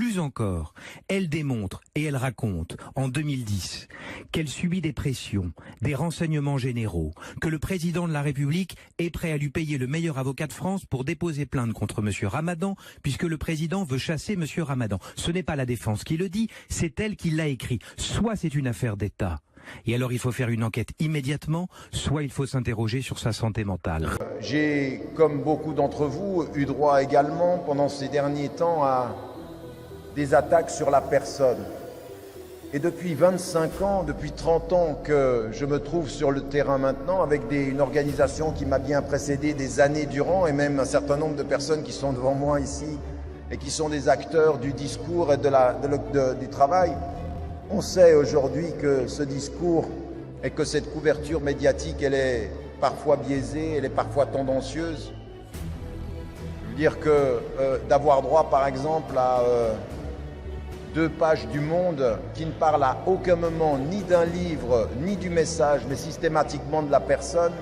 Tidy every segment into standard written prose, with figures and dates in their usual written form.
plus encore, elle démontre et elle raconte, en 2010, qu'elle subit des pressions, des renseignements généraux, que le président de la République est prêt à lui payer le meilleur avocat de France pour déposer plainte contre M. Ramadan, puisque le président veut chasser M. Ramadan. Ce n'est pas la défense qui le dit, c'est elle qui l'a écrit. Soit c'est une affaire d'État, et alors il faut faire une enquête immédiatement, soit il faut s'interroger sur sa santé mentale. J'ai, comme beaucoup d'entre vous, eu droit également pendant ces derniers temps à des attaques sur la personne. Et depuis 25 ans, depuis 30 ans que je me trouve sur le terrain maintenant avec une organisation qui m'a bien précédé des années durant, et même un certain nombre de personnes qui sont devant moi ici et qui sont des acteurs du discours et du travail. On sait aujourd'hui que ce discours et que cette couverture médiatique, elle est parfois biaisée, elle est parfois tendancieuse. Je veux dire que d'avoir droit, par exemple, à 2 pages du Monde qui ne parlent à aucun moment ni d'un livre, ni du message, mais systématiquement de la personne,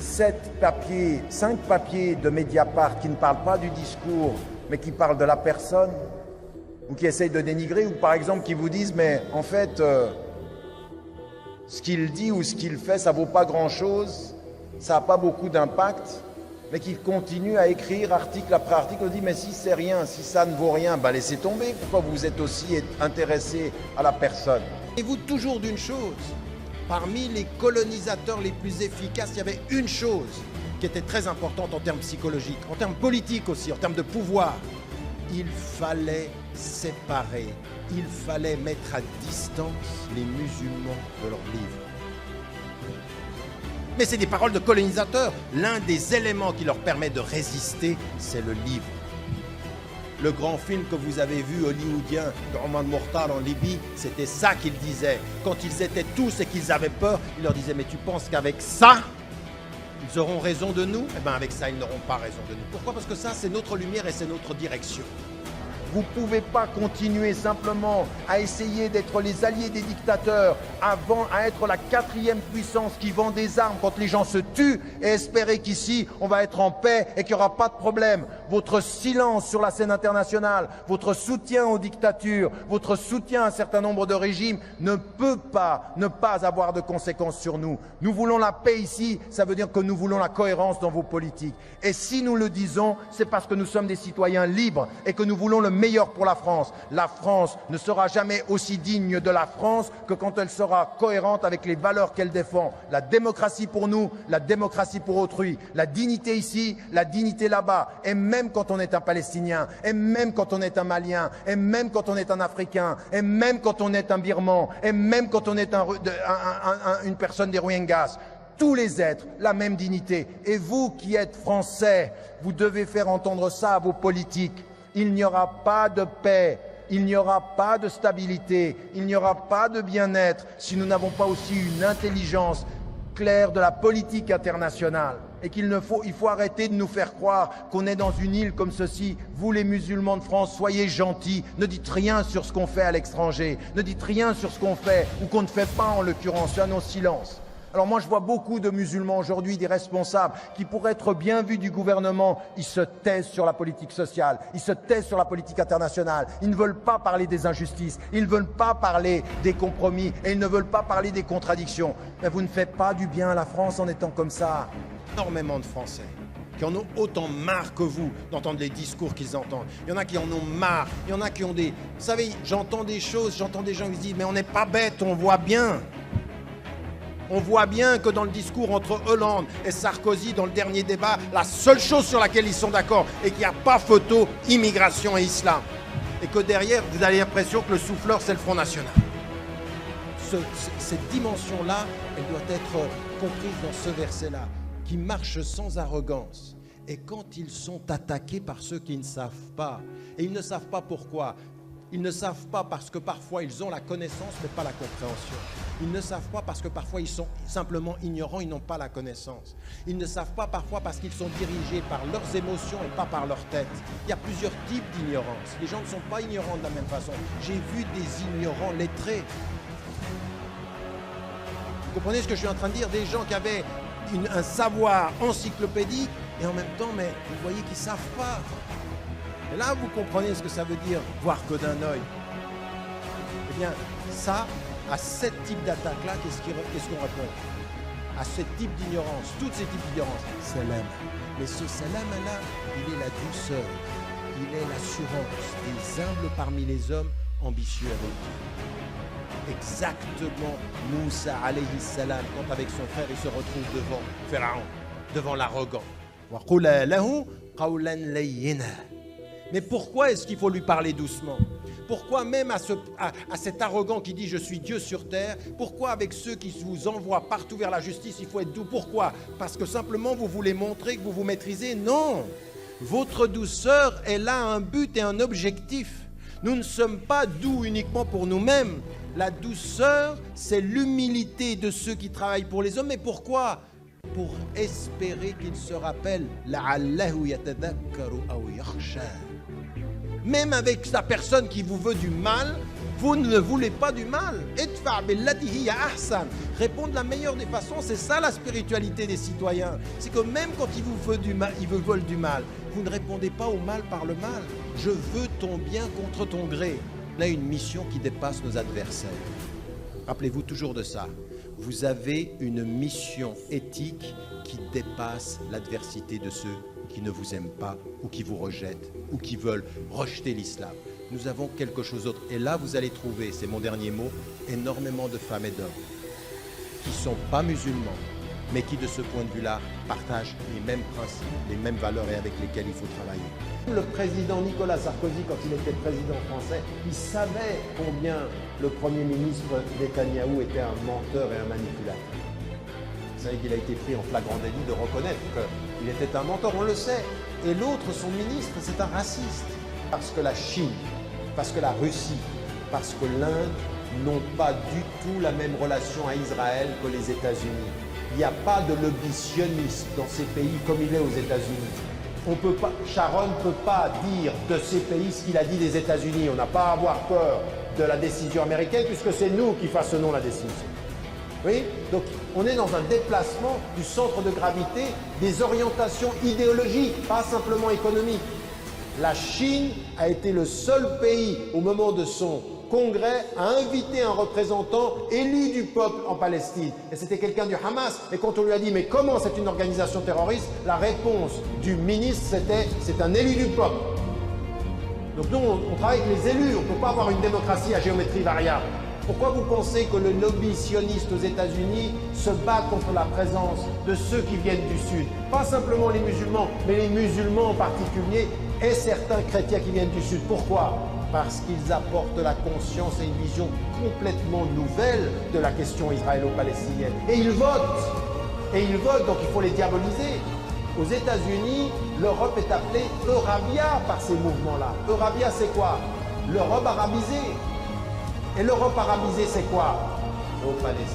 5 papiers de Mediapart qui ne parlent pas du discours, mais qui parlent de la personne, ou qui essayent de dénigrer, ou par exemple qui vous disent mais en fait ce qu'il dit ou ce qu'il fait ça vaut pas grand chose, ça n'a pas beaucoup d'impact, mais qui continue à écrire article après article, on dit mais si c'est rien, si ça ne vaut rien, ben laissez tomber, pourquoi vous êtes aussi intéressé à la personne? Et vous toujours d'une chose, parmi les colonisateurs les plus efficaces, il y avait une chose qui était très importante en termes psychologiques, en termes politiques aussi, en termes de pouvoir. Il fallait séparer, il fallait mettre à distance les musulmans de leurs livres. Mais c'est des paroles de colonisateurs. L'un des éléments qui leur permet de résister, c'est le livre. Le grand film que vous avez vu hollywoodien de Roman Mortal en Libye, c'était ça qu'il disait. Quand ils étaient tous et qu'ils avaient peur, il leur disait « Mais tu penses qu'avec ça, ils auront raison de nous ?» Eh bien avec ça, ils n'auront pas raison de nous. Pourquoi? Parce que ça, c'est notre lumière et c'est notre direction. Vous ne pouvez pas continuer simplement à essayer d'être les alliés des dictateurs avant à être la 4e puissance qui vend des armes quand les gens se tuent et espérer qu'ici on va être en paix et qu'il n'y aura pas de problème. Votre silence sur la scène internationale, votre soutien aux dictatures, votre soutien à un certain nombre de régimes ne peut pas ne pas avoir de conséquences sur nous. Nous voulons la paix ici, ça veut dire que nous voulons la cohérence dans vos politiques. Et si nous le disons, c'est parce que nous sommes des citoyens libres et que nous voulons le meilleur pour la France. La France ne sera jamais aussi digne de la France que quand elle sera cohérente avec les valeurs qu'elle défend. La démocratie pour nous, la démocratie pour autrui. La dignité ici, la dignité là-bas. Et même quand on est un Palestinien, et même quand on est un Malien, et même quand on est un Africain, et même quand on est un Birman, et même quand on est une personne des Rohingyas. Tous les êtres, la même dignité. Et vous qui êtes Français, vous devez faire entendre ça à vos politiques. Il n'y aura pas de paix, il n'y aura pas de stabilité, il n'y aura pas de bien-être si nous n'avons pas aussi une intelligence claire de la politique internationale. Et il faut arrêter de nous faire croire qu'on est dans une île comme ceci. Vous les musulmans de France, soyez gentils, ne dites rien sur ce qu'on fait à l'étranger, ne dites rien sur ce qu'on fait ou qu'on ne fait pas en l'occurrence, un silence. Alors moi je vois beaucoup de musulmans aujourd'hui, des responsables, qui pourraient être bien vus du gouvernement, ils se taisent sur la politique sociale, ils se taisent sur la politique internationale, ils ne veulent pas parler des injustices, ils ne veulent pas parler des compromis et ils ne veulent pas parler des contradictions. Mais vous ne faites pas du bien à la France en étant comme ça. Énormément de Français qui en ont autant marre que vous d'entendre les discours qu'ils entendent. Il y en a qui en ont marre, il y en a qui ont des... Vous savez, j'entends des choses, j'entends des gens qui se disent « Mais on n'est pas bêtes, on voit bien ». On voit bien que dans le discours entre Hollande et Sarkozy, dans le dernier débat, la seule chose sur laquelle ils sont d'accord est qu'il n'y a pas photo immigration et islam. Et que derrière, vous avez l'impression que le souffleur, c'est le Front National. Cette dimension-là, elle doit être comprise dans ce verset-là, qui marche sans arrogance. Et quand ils sont attaqués par ceux qui ne savent pas, et ils ne savent pas pourquoi, ils ne savent pas parce que parfois ils ont la connaissance mais pas la compréhension. Ils ne savent pas parce que parfois ils sont simplement ignorants, ils n'ont pas la connaissance. Ils ne savent pas parfois parce qu'ils sont dirigés par leurs émotions et pas par leur tête. Il y a plusieurs types d'ignorance. Les gens ne sont pas ignorants de la même façon. J'ai vu des ignorants lettrés. Vous comprenez ce que je suis en train de dire? Des gens qui avaient un savoir encyclopédique et en même temps, mais vous voyez qu'ils ne savent pas. Et là, vous comprenez ce que ça veut dire, voir que d'un œil. Eh bien, ça, à ce type d'attaque-là, qu'est-ce qu'on répond? À ce type d'ignorance, tous ces types d'ignorance, salam. Mais ce salam-là, il est la douceur, il est l'assurance des humbles parmi les hommes ambitieux avec Dieu. Exactement Moussa alayhi salam, quand avec son frère, il se retrouve devant Pharaon, devant l'arrogant. Mais pourquoi est-ce qu'il faut lui parler doucement? Pourquoi même à cet arrogant qui dit « je suis Dieu sur terre », pourquoi avec ceux qui vous envoient partout vers la justice, il faut être doux? Pourquoi? Parce que simplement vous voulez montrer que vous vous maîtrisez? Non! Votre douceur, elle a un but et un objectif. Nous ne sommes pas doux uniquement pour nous-mêmes. La douceur, c'est l'humilité de ceux qui travaillent pour les hommes. Mais pourquoi? Pour espérer qu'ils se rappellent « la'allahu yatadhakkaru aw yakhsha ». Même avec la personne qui vous veut du mal, vous ne voulez pas du mal. Répondre de la meilleure des façons, c'est ça la spiritualité des citoyens. C'est que même quand ils vous veulent du mal, vous ne répondez pas au mal par le mal. Je veux ton bien contre ton gré. On a une mission qui dépasse nos adversaires. Rappelez-vous toujours de ça. Vous avez une mission éthique qui dépasse l'adversité de ceux qui ne vous aiment pas ou qui vous rejettent ou qui veulent rejeter l'islam. Nous avons quelque chose d'autre. Et là, vous allez trouver, c'est mon dernier mot, énormément de femmes et d'hommes qui ne sont pas musulmans, mais qui, de ce point de vue-là, partagent les mêmes principes, les mêmes valeurs et avec lesquelles il faut travailler. Le président Nicolas Sarkozy, quand il était président français, il savait combien le Premier ministre Netanyahou était un menteur et un manipulateur. Vous savez qu'il a été pris en flagrant délit de reconnaître qu'il était un menteur, on le sait. Et l'autre, son ministre, c'est un raciste. Parce que la Chine, parce que la Russie, parce que l'Inde n'ont pas du tout la même relation à Israël que les États-Unis. Il n'y a pas de lobby sioniste dans ces pays comme il est aux États-Unis. Sharon ne peut pas dire de ces pays ce qu'il a dit des États-Unis. On n'a pas à avoir peur de la décision américaine puisque c'est nous qui façonnons la décision. Oui, donc on est dans un déplacement du centre de gravité des orientations idéologiques, pas simplement économiques. La Chine a été le seul pays au moment de son congrès à inviter un représentant élu du peuple en Palestine. Et c'était quelqu'un du Hamas. Et quand on lui a dit « mais comment c'est une organisation terroriste ?», la réponse du ministre c'était « c'est un élu du peuple ». Donc nous on travaille avec les élus, on ne peut pas avoir une démocratie à géométrie variable. Pourquoi vous pensez que le lobby sioniste aux États-Unis se bat contre la présence de ceux qui viennent du Sud? Pas simplement les musulmans, mais les musulmans en particulier et certains chrétiens qui viennent du Sud. Pourquoi? Parce qu'ils apportent la conscience et une vision complètement nouvelle de la question israélo-palestinienne. Et ils votent. Et ils votent, donc il faut les diaboliser. Aux États-Unis, l'Europe est appelée Eurabia par ces mouvements-là. Eurabia, c'est quoi? L'Europe arabisée. Et l'Europe arabisée, c'est quoi? Pro-palestinien.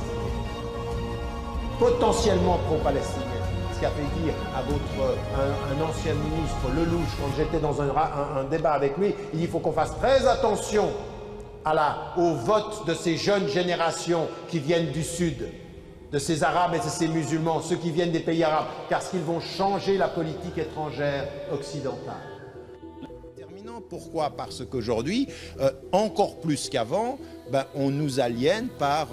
Potentiellement pro-palestinien. Ce qui a fait dire à un ancien ministre, Lelouch, quand j'étais dans un débat avec lui, il dit qu'il faut qu'on fasse très attention au vote de ces jeunes générations qui viennent du Sud, de ces Arabes et de ces musulmans, ceux qui viennent des pays arabes, car qu'ils vont changer la politique étrangère occidentale. Pourquoi? Parce qu'aujourd'hui, encore plus qu'avant, on nous aliène par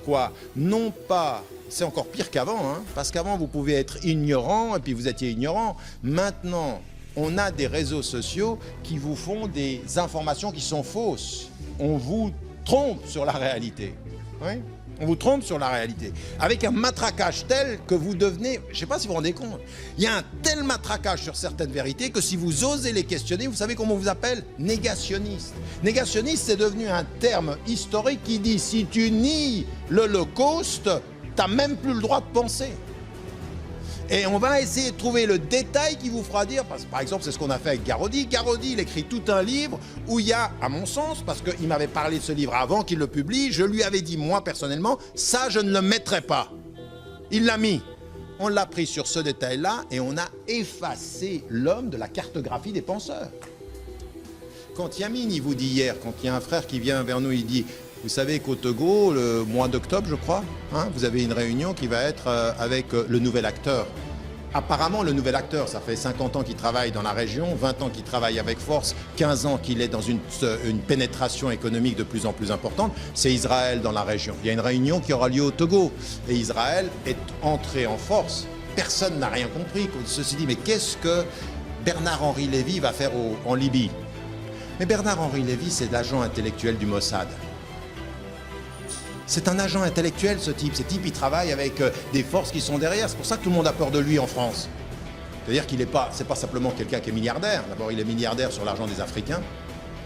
quoi? Non pas, c'est encore pire qu'avant, hein, parce qu'avant vous pouvez être ignorant et puis vous étiez ignorant. Maintenant, on a des réseaux sociaux qui vous font des informations qui sont fausses. On vous trompe sur la réalité. Oui, on vous trompe sur la réalité. Avec un matraquage tel que vous devenez, je ne sais pas si vous vous rendez compte, il y a un tel matraquage sur certaines vérités que si vous osez les questionner, vous savez comment on vous appelle? Négationniste. Négationniste, c'est devenu un terme historique qui dit si tu nies l'Holocauste, tu n'as même plus le droit de penser. Et on va essayer de trouver le détail qui vous fera dire, parce que par exemple c'est ce qu'on a fait avec Garaudy. Garaudy, il écrit tout un livre où il y a, à mon sens, parce qu'il m'avait parlé de ce livre avant qu'il le publie, je lui avais dit moi personnellement, ça je ne le mettrai pas. Il l'a mis. On l'a pris sur ce détail-là et on a effacé l'homme de la cartographie des penseurs. Quand Yamine, il vous dit hier, quand il y a un frère qui vient vers nous, il dit vous savez qu'au Togo, le mois d'octobre, je crois, hein, vous avez une réunion qui va être avec le nouvel acteur. Apparemment, le nouvel acteur, ça fait 50 ans qu'il travaille dans la région, 20 ans qu'il travaille avec force, 15 ans qu'il est dans une pénétration économique de plus en plus importante, c'est Israël dans la région. Il y a une réunion qui aura lieu au Togo et Israël est entré en force. Personne n'a rien compris. Ceci dit, mais qu'est-ce que Bernard-Henri Lévy va faire en Libye? Mais Bernard-Henri Lévy, c'est l'agent intellectuel du Mossad. C'est un agent intellectuel, ce type. Ce type, il travaille avec des forces qui sont derrière. C'est pour ça que tout le monde a peur de lui en France. C'est-à-dire qu'il n'est pas, c'est pas simplement quelqu'un qui est milliardaire. D'abord, il est milliardaire sur l'argent des Africains,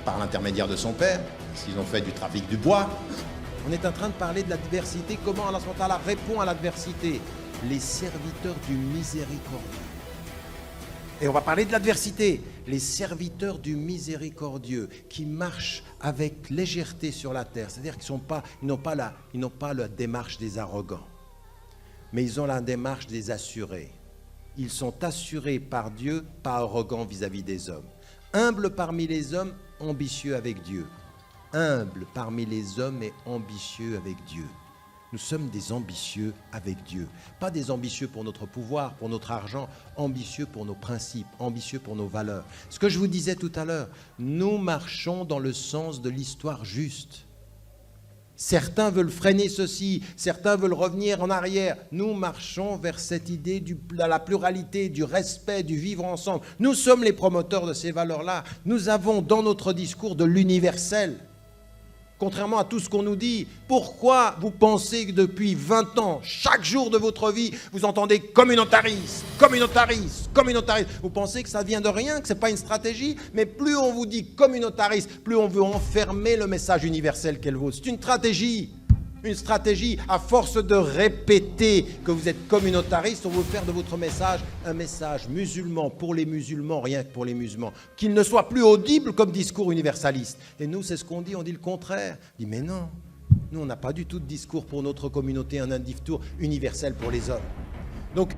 par l'intermédiaire de son père, parce qu'ils ont fait du trafic du bois. On est en train de parler de l'adversité. Comment Allah subhanahu wa ta'ala répond à l'adversité? Les serviteurs du miséricordieux. Et on va parler de l'adversité. Les serviteurs du miséricordieux qui marchent avec légèreté sur la terre. C'est-à-dire qu'ils n'ont pas la démarche des arrogants, mais ils ont la démarche des assurés. Ils sont assurés par Dieu, pas arrogants vis-à-vis des hommes. Humbles parmi les hommes, ambitieux avec Dieu. Humbles parmi les hommes et ambitieux avec Dieu. Nous sommes des ambitieux avec Dieu. Pas des ambitieux pour notre pouvoir, pour notre argent, ambitieux pour nos principes, ambitieux pour nos valeurs. Ce que je vous disais tout à l'heure, nous marchons dans le sens de l'histoire juste. Certains veulent freiner ceci, certains veulent revenir en arrière. Nous marchons vers cette idée de la pluralité, du respect, du vivre ensemble. Nous sommes les promoteurs de ces valeurs-là. Nous avons dans notre discours de l'universel. Contrairement à tout ce qu'on nous dit, pourquoi vous pensez que depuis 20 ans, chaque jour de votre vie, vous entendez communautariste, communautariste, communautariste? Vous pensez que ça vient de rien, que ce n'est pas une stratégie? Mais plus on vous dit communautariste, plus on veut enfermer le message universel qu'elle vaut. C'est une stratégie à force de répéter que vous êtes communautariste. On veut faire de votre message un message musulman pour les musulmans, rien que pour les musulmans, qu'il ne soit plus audible comme discours universaliste. Et nous, c'est ce qu'on dit, on dit le contraire. On dit mais non, nous on n'a pas du tout de discours pour notre communauté, un discours universel pour les hommes. Donc,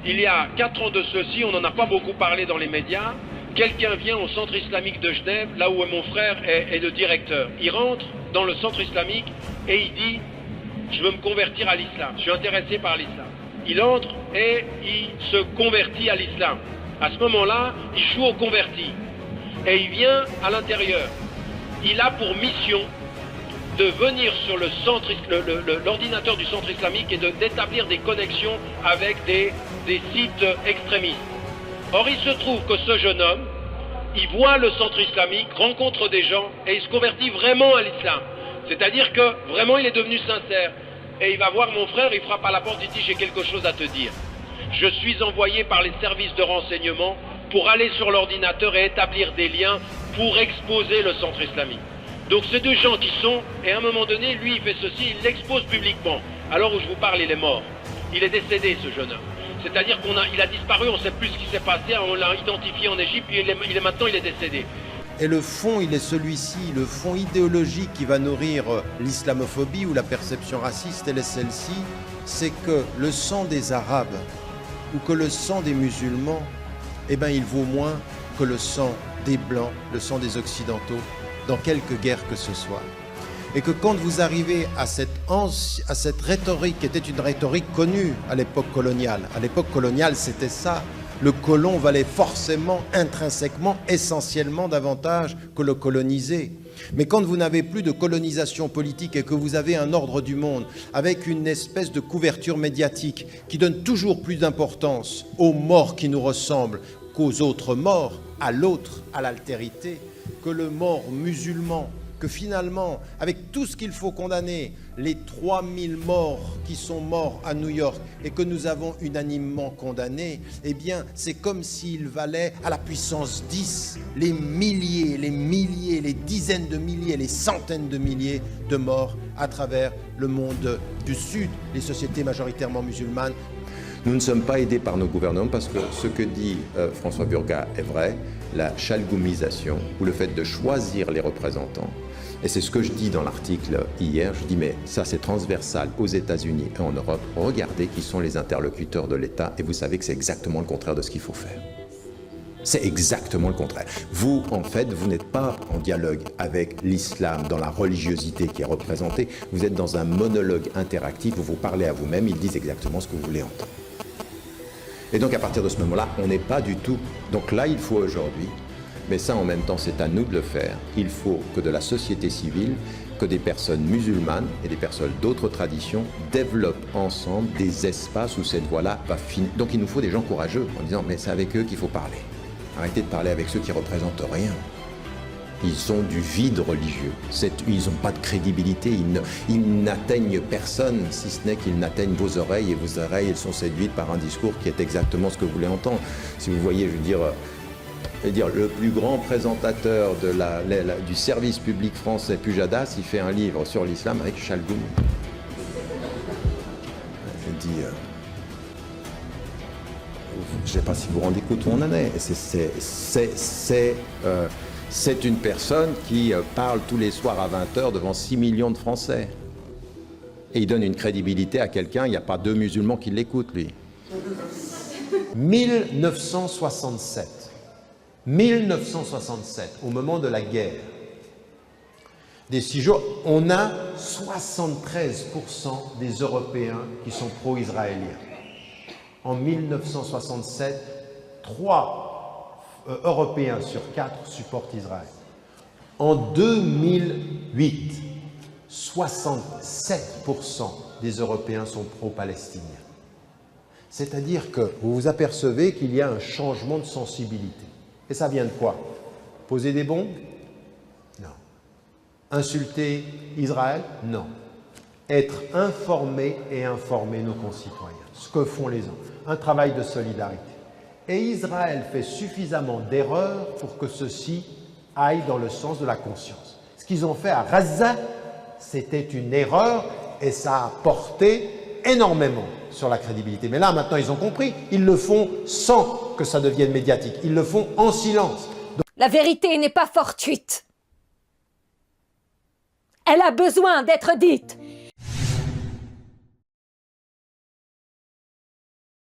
il y a 4 ans de ceci, on n'en a pas beaucoup parlé dans les médias, quelqu'un vient au centre islamique de Genève, là où mon frère est le directeur. Il rentre dans le centre islamique et il dit « Je veux me convertir à l'islam, je suis intéressé par l'islam ». Il entre et il se convertit à l'islam. À ce moment-là, il joue au converti et il vient à l'intérieur. Il a pour mission de venir sur le centre, l'ordinateur du centre islamique et d'établir des connexions avec des sites extrémistes. Or, il se trouve que ce jeune homme, il voit le centre islamique, rencontre des gens et il se convertit vraiment à l'islam. C'est-à-dire que vraiment il est devenu sincère. Et il va voir mon frère, il frappe à la porte, il dit « J'ai quelque chose à te dire. Je suis envoyé par les services de renseignement pour aller sur l'ordinateur et établir des liens pour exposer le centre islamique. » Donc c'est deux gens qui sont, et à un moment donné, lui il fait ceci, il l'expose publiquement. Alors où je vous parle, il est mort. Il est décédé, ce jeune homme. C'est-à-dire qu'il a disparu, on ne sait plus ce qui s'est passé, on l'a identifié en Égypte, puis maintenant il est décédé. Et le fond, il est celui-ci, le fond idéologique qui va nourrir l'islamophobie ou la perception raciste, elle est celle-ci, c'est que le sang des Arabes ou que le sang des musulmans, eh ben, il vaut moins que le sang des Blancs, le sang des Occidentaux, dans quelque guerre que ce soit. Et que quand vous arrivez à cette rhétorique, qui était une rhétorique connue à l'époque coloniale, c'était ça. Le colon valait forcément, intrinsèquement, essentiellement davantage que le colonisé. Mais quand vous n'avez plus de colonisation politique et que vous avez un ordre du monde avec une espèce de couverture médiatique qui donne toujours plus d'importance aux morts qui nous ressemblent qu'aux autres morts, à l'autre, à l'altérité, que le mort musulman, que finalement, avec tout ce qu'il faut condamner, les 3000 morts qui sont morts à New York et que nous avons unanimement condamnés, eh bien, c'est comme s'il valait à la puissance 10 les milliers, les dizaines de milliers, les centaines de milliers de morts à travers le monde du Sud, les sociétés majoritairement musulmanes. Nous ne sommes pas aidés par nos gouvernements parce que ce que dit François Burga est vrai, la chalgoumisation ou le fait de choisir les représentants. Et c'est ce que je dis dans l'article hier, je dis mais ça c'est transversal aux États-Unis et en Europe. Regardez qui sont les interlocuteurs de l'État et vous savez que c'est exactement le contraire de ce qu'il faut faire. C'est exactement le contraire. Vous, en fait, vous n'êtes pas en dialogue avec l'islam dans la religiosité qui est représentée. Vous êtes dans un monologue interactif où vous parlez à vous-même, ils disent exactement ce que vous voulez entendre. Et donc à partir de ce moment-là, on n'est pas du tout. Donc là, il faut aujourd'hui, mais ça en même temps c'est à nous de le faire, il faut que de la société civile, que des personnes musulmanes et des personnes d'autres traditions développent ensemble des espaces où cette voie-là va finir. Donc il nous faut des gens courageux en disant mais c'est avec eux qu'il faut parler. Arrêtez de parler avec ceux qui ne représentent rien. Ils ont du vide religieux, ils n'ont pas de crédibilité, ils n'atteignent personne, si ce n'est qu'ils n'atteignent vos oreilles, et vos oreilles elles sont séduites par un discours qui est exactement ce que vous voulez entendre. Si vous voyez, je veux dire le plus grand présentateur du service public français, Pujadas, il fait un livre sur l'islam avec Chalgoum. Je dis, je ne sais pas si vous vous rendez compte où on en est. C'est une personne qui parle tous les soirs à 20h devant 6 millions de Français. Et il donne une crédibilité à quelqu'un, il n'y a pas 2 musulmans qui l'écoutent, lui. 1967, au moment de la guerre des 6 jours, on a 73% des Européens qui sont pro-israéliens. En 1967, 3 Européens sur 4 supportent Israël. En 2008, 67% des Européens sont pro-palestiniens. C'est-à-dire que vous vous apercevez qu'il y a un changement de sensibilité. Et ça vient de quoi? Poser des bombes? Non. Insulter Israël? Non. Être informé et informer nos concitoyens. Ce que font les uns. Un travail de solidarité. Et Israël fait suffisamment d'erreurs pour que ceci aille dans le sens de la conscience. Ce qu'ils ont fait à Gaza, c'était une erreur et ça a porté énormément sur la crédibilité. Mais là, maintenant, ils ont compris. Ils le font sans que ça devienne médiatique. Ils le font en silence. Donc... La vérité n'est pas fortuite. Elle a besoin d'être dite.